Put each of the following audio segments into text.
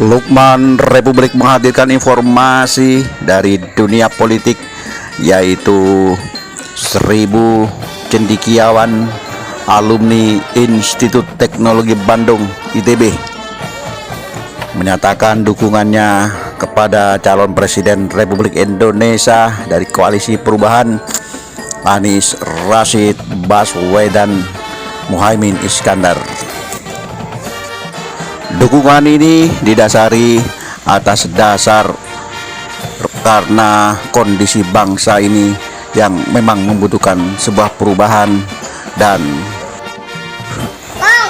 Lukman Republik menghadirkan informasi dari dunia politik, yaitu 1000 cendekiawan alumni Institut Teknologi Bandung ITB menyatakan dukungannya kepada calon presiden Republik Indonesia dari Koalisi Perubahan, Anies Rashid Baswedan Muhaimin Iskandar. Dukungan ini didasari atas dasar karena kondisi bangsa ini yang memang membutuhkan sebuah perubahan dan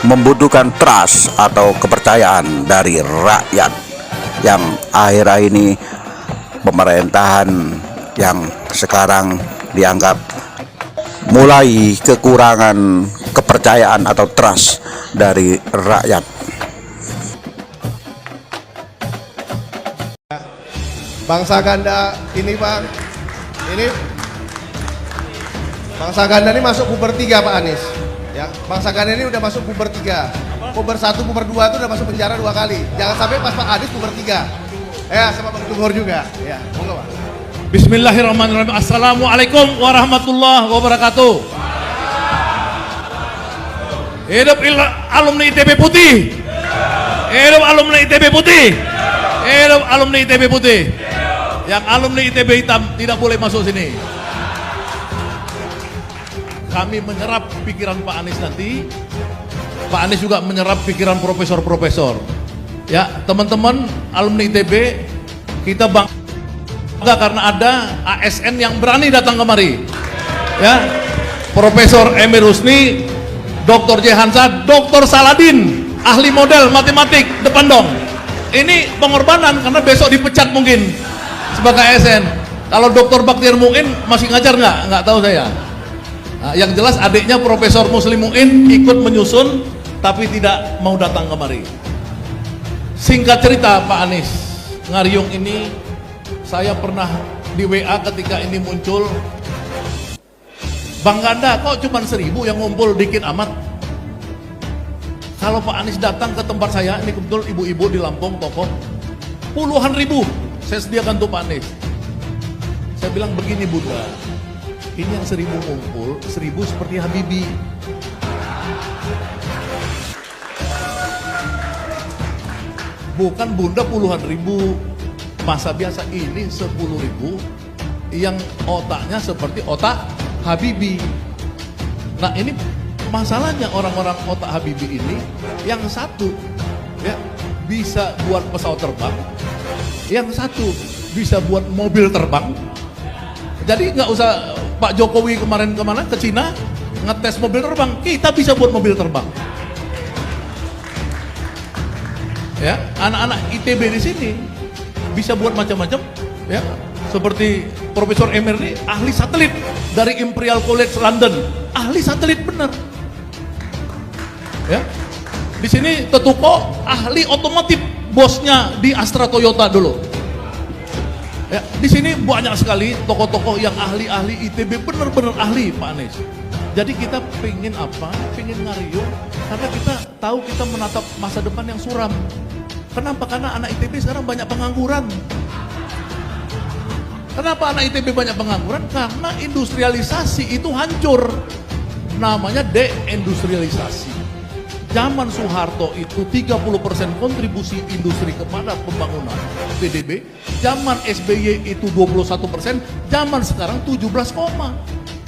membutuhkan trust atau kepercayaan dari rakyat, yang akhir-akhir ini pemerintahan yang sekarang dianggap mulai kekurangan kepercayaan atau trust dari rakyat. Bangsa ganda ini Pak, ini bangsa ganda ini masuk puber 3 Pak Anies. Ya, bangsa ganda ini udah masuk puber 3. Puber 1, puber 2 itu udah masuk penjara 2 kali. Jangan sampai pas Pak Anies puber 3. Ya, sama Bang Tunggur juga. Ya, monggo Pak. Bismillahirrahmanirrahim. Assalamualaikum warahmatullahi wabarakatuh. Hidup alumni ITB putih. Hidup alumni ITB putih. Hidup alumni ITB putih. Yang alumni ITB hitam tidak boleh masuk sini. Kami menyerap pikiran Pak Anies nanti. Pak Anies juga menyerap pikiran profesor-profesor. Ya, teman-teman alumni ITB, kita bangga karena ada ASN yang berani datang kemari. Ya, Profesor Emir Husni, Dr. J. Hansa, Dr. Saladin, ahli model matematik depan dong. Ini pengorbanan karena besok dipecat mungkin sebagai ASN. Kalau Dr. Baktiar Muin masih ngajar nggak? Nggak tahu saya. Nah, yang jelas adiknya Profesor Muslim Muin ikut menyusun tapi tidak mau datang kemari. Singkat cerita Pak Anies, Ngariung ini saya pernah di WA ketika ini muncul. Bang Ganda kok cuma 1000 yang ngumpul dikit amat. Kalau Pak Anies datang ke tempat saya, ini kebetul ibu-ibu di Lampung, tokoh, puluhan ribu saya sediakan untuk Pak Anies. Saya bilang begini Bunda, ini yang 1000 ngumpul, 1000 seperti Habibie. Bukan Bunda puluhan ribu, masa biasa ini 10.000 yang otaknya seperti otak Habibie. Nah ini masalahnya orang-orang otak Habibie ini, yang satu ya bisa buat pesawat terbang, yang satu bisa buat mobil terbang. Jadi nggak usah Pak Jokowi kemarin kemana ke Cina ngetes mobil terbang, kita bisa buat mobil terbang. Ya, anak-anak ITB di sini bisa buat macam-macam. Ya, seperti Profesor Emir ini ahli satelit dari Imperial College London, ahli satelit benar. Ya, di sini Tetuko ahli otomotif, bosnya di Astra Toyota dulu. Ya, di sini banyak sekali tokoh-tokoh yang ahli-ahli ITB, benar-benar ahli Pak Anies. Jadi kita pengen apa? Pengen Ngariung karena kita tahu kita menatap masa depan yang suram. Kenapa? Karena anak ITB sekarang banyak pengangguran. Kenapa anak ITB banyak pengangguran? Karena industrialisasi itu hancur. Namanya deindustrialisasi. Zaman Soeharto itu 30% kontribusi industri kepada pembangunan PDB. Zaman SBY itu 21%. Zaman sekarang 17,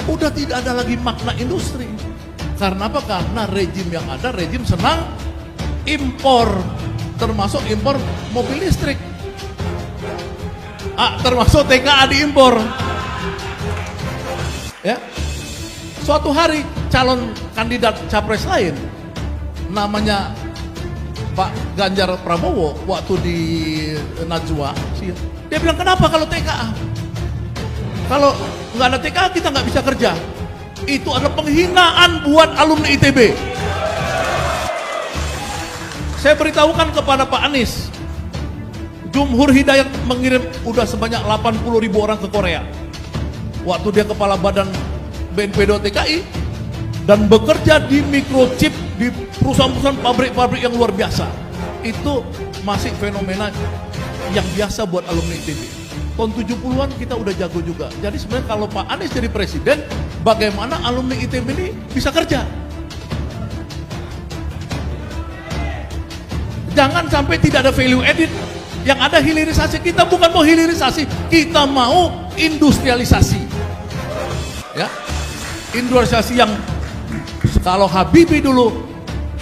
udah tidak ada lagi makna industri. Karena apa? Karena rejim yang ada, rejim senang impor. Termasuk impor mobil listrik. Termasuk TKA diimpor. Ya. Suatu hari calon kandidat capres lain namanya Pak Ganjar Pranowo waktu di Najwa, dia bilang kenapa kalau TKA? Kalau nggak ada TKA kita nggak bisa kerja. Itu adalah penghinaan buat alumni ITB. Saya beritahukan kepada Pak Anies, Jumhur Hidayat mengirim udah sebanyak 80.000 orang ke Korea. Waktu dia kepala badan BNPB TKI dan bekerja di microchip di perusahaan-perusahaan pabrik-pabrik yang luar biasa. itu masih fenomena yang biasa buat alumni ITB. Tahun 70-an kita udah jago juga. Jadi sebenarnya kalau Pak Anies jadi presiden, bagaimana alumni ITB ini bisa kerja? Jangan sampai tidak ada value added. Yang ada hilirisasi. Kita bukan mau hilirisasi, kita mau industrialisasi. Ya, industrialisasi yang kalau Habibie dulu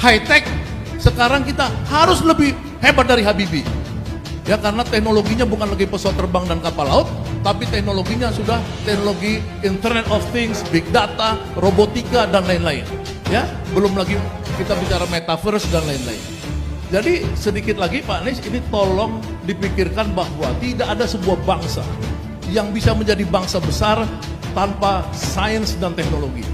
high tech, sekarang kita harus lebih hebat dari Habibie. Ya, karena teknologinya bukan lagi pesawat terbang dan kapal laut, tapi teknologinya sudah teknologi Internet of Things, Big Data, robotika dan lain-lain. Ya, belum lagi kita bicara metaverse dan lain-lain. Jadi sedikit lagi Pak Anies, ini tolong dipikirkan bahwa tidak ada sebuah bangsa yang bisa menjadi bangsa besar tanpa sains dan teknologi.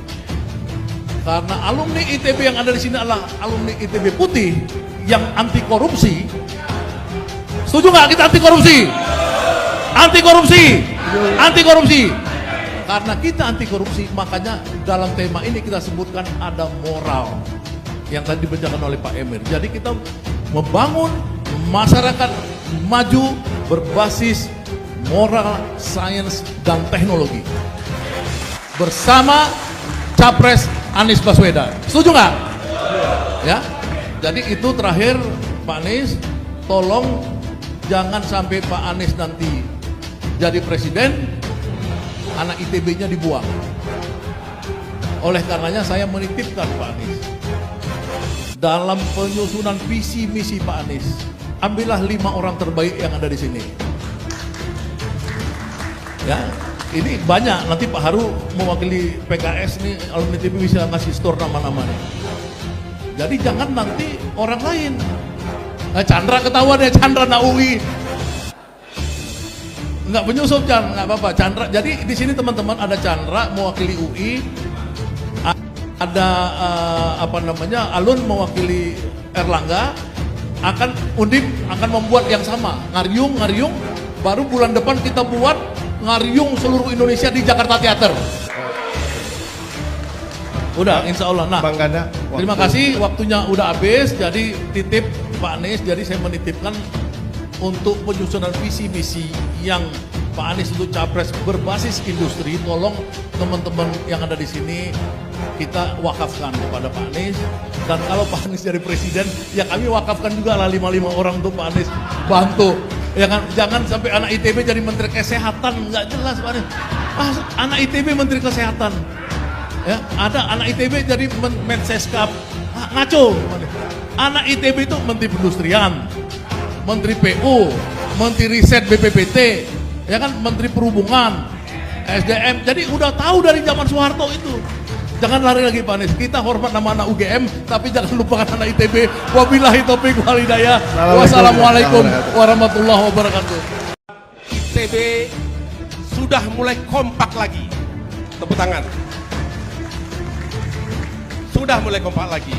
Karena alumni ITB yang ada di sini adalah alumni ITB putih yang anti korupsi. Setuju nggak kita anti korupsi? Anti korupsi, anti korupsi. Karena kita anti korupsi, makanya dalam tema ini kita sebutkan ada moral yang tadi dibacakan oleh Pak Emir. Jadi kita membangun masyarakat maju berbasis moral, sains, dan teknologi bersama Capres Anies Baswedan. Setuju nggak? Ya. Jadi itu terakhir Pak Anies, tolong jangan sampai Pak Anies nanti jadi presiden, anak ITB-nya dibuang. Oleh karenanya saya menitipkan Pak Anies, dalam penyusunan visi misi Pak Anies, ambillah 5 orang terbaik yang ada di sini. Ya, ini banyak. Nanti Pak Haru mewakili PKS nih, alumni ITB bisa ngasih store nama-namanya. Jadi jangan nanti orang lain. Nah, Chandra ketahuan ya, Chandra na UI. Enggak penyusup Chan, enggak apa-apa. Chandra. Jadi di sini teman-teman ada Chandra mewakili UI. Ada Alun mewakili Erlangga, akan Undip akan membuat yang sama, Ngariung, baru bulan depan kita buat Ngariung seluruh Indonesia di Jakarta Theater. Udah, insya Allah. Nah, Bang Ganda, terima kasih, waktunya udah habis, jadi titip Pak Anies, jadi saya menitipkan untuk penyusunan visi misi yang Pak Anies untuk capres berbasis industri, tolong teman-teman yang ada di sini kita wakafkan kepada Pak Anies. Dan kalau Pak Anies jadi presiden, ya kami wakafkan juga lah 5 orang untuk Pak Anies bantu. Ya kan, jangan sampai anak ITB jadi menteri kesehatan, nggak jelas Pak Anies. Anak ITB menteri kesehatan, ya ada anak ITB jadi Menseskap, ngaco. Anak ITB itu menteri perindustrian, menteri PU, menteri riset BPPT, ya kan, menteri perhubungan, SDM. Jadi udah tahu dari zaman Soeharto itu. Jangan lari lagi Pak Anies. Kita hormat nama anak UGM, tapi jangan lupakan anak ITB. Wabillahi taufiq wal hidayah. Wassalamualaikum warahmatullahi wabarakatuh. ITB sudah mulai kompak lagi. Tepuk tangan. Sudah mulai kompak lagi.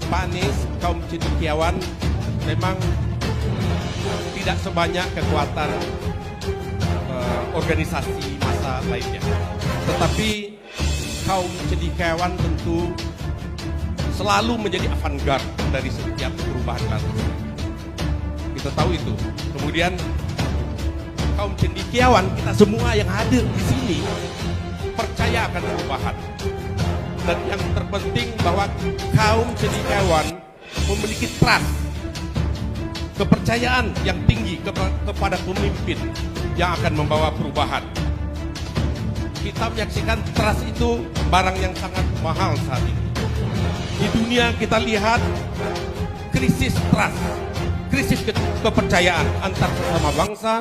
Pak Anies, kaum cendekiawan memang tidak sebanyak kekuatan organisasi massa lainnya. Tetapi kaum cendekiawan tentu selalu menjadi avant-garde dari setiap perubahan baru. Kita tahu itu. Kemudian kaum cendekiawan, kita semua yang hadir di sini percaya akan perubahan. Dan yang terpenting bahwa kaum cendekiawan memiliki trust, kepercayaan yang tinggi kepada pemimpin yang akan membawa perubahan. Kita menyaksikan trust itu barang yang sangat mahal saat ini. Di dunia kita lihat krisis trust, krisis kepercayaan antar sesama bangsa,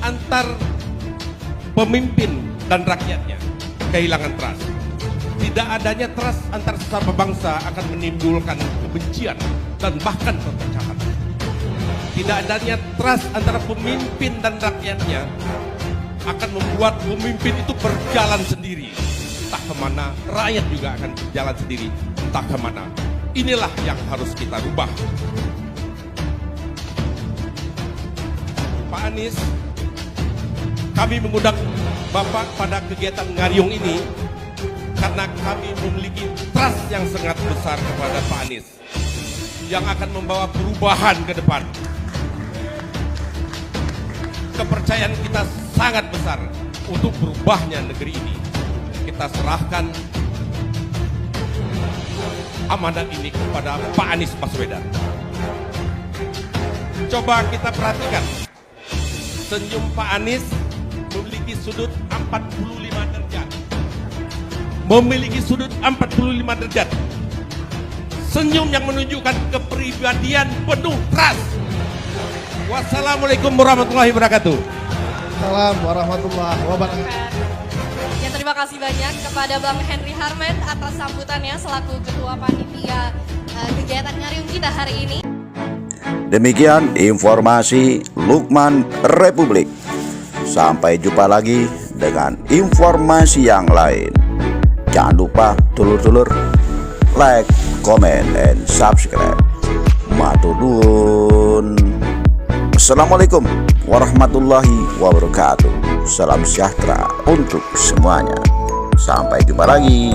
antar pemimpin dan rakyatnya, kehilangan trust. Tidak adanya trust antar sesama bangsa akan menimbulkan kebencian dan bahkan perpecahan. Tidak adanya trust antara pemimpin dan rakyatnya akan membuat pemimpin itu berjalan sendiri, entah kemana. Rakyat juga akan berjalan sendiri, entah kemana. Inilah yang harus kita rubah. Pak Anies, kami mengundang Bapak pada kegiatan Ngariung ini karena kami memiliki trust yang sangat besar kepada Pak Anies. yang akan membawa perubahan ke depan. Kepercayaan kita sangat besar untuk berubahnya negeri ini. Kita serahkan amanat ini kepada Pak Anies Baswedan. Coba kita perhatikan, senyum Pak Anies memiliki sudut 45 derajat. Memiliki sudut 45 derajat. Senyum yang menunjukkan kepribadian penuh trust. Wassalamualaikum warahmatullahi wabarakatuh. Salam warahmatullahi wabarakatuh. Ya, terima kasih banyak kepada Bang Henry Harmet atas sambutannya selaku Ketua Panitia kegiatan Ngariung kita hari ini. Demikian informasi Lukman Republik. Sampai jumpa lagi dengan informasi yang lain. Jangan lupa dulur-dulur like, comment, and subscribe. Matur nuwun. Assalamualaikum warahmatullahi wabarakatuh. Salam sejahtera untuk semuanya. Sampai jumpa lagi.